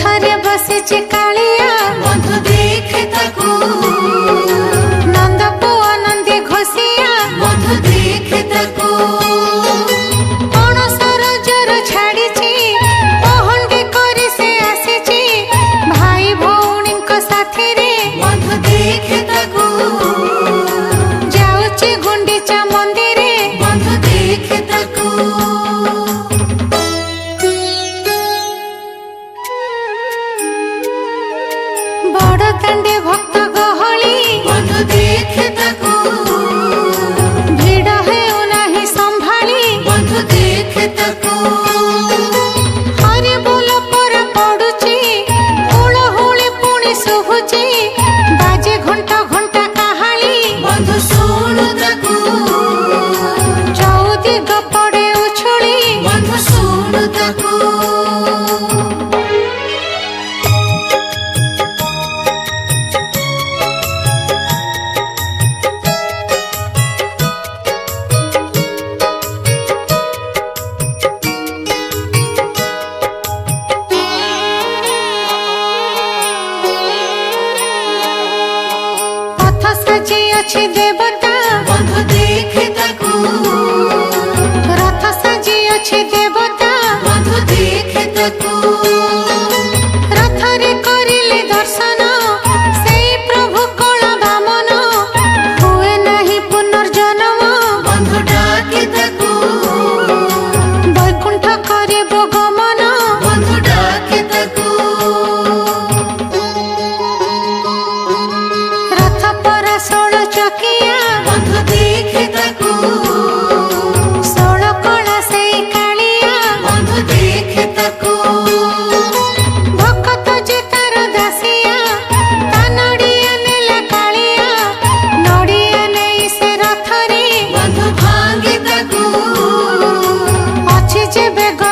रथरे बसिछि कालिया बंधु देखे ताकू नंद पुआ नंदी घोषिया बंधु देखे ताकू कौन सरजर छाड़िछि पहंडी करी से आसिछि भाई भौणी साथी रे बंधु देखे ताकू जाउछि गुंडीचा मंदिरे बंधु देखे ताकू बड़ दांडे भक्त गहली बंधु देखे ताकू भिड़ हेउ नाही संभाली बंधु देखे ताकू हरि बोल पर पड़ुछि हुलहुली पुणी शुभुछि बाजे घंटा घंटा काहाली बंधु सुनु ताकू चौदिग पड़े उछुली बंधु सुनु ताकू पथ सजी अछि देवता बंधु देखे ताकू रथ सजी अछि देवता बंधु देखे ताकू रथरे करिले दर्शन सेई प्रभु कला वामन हुए नाही पुनर्जन्म बंधु डाके ताकू वैकुंठ करिबो गमन बंधु डाके ताकू रथ पर 16 चकिया बंधु देखे ताकू 16 कला सेई कालिया बंधु देखे ताकू भक्त जे तार दासिया ता नड़िया नेला कालिया नड़िया नेई से रथरे बंधु भांगे ताकू अछि जे बेग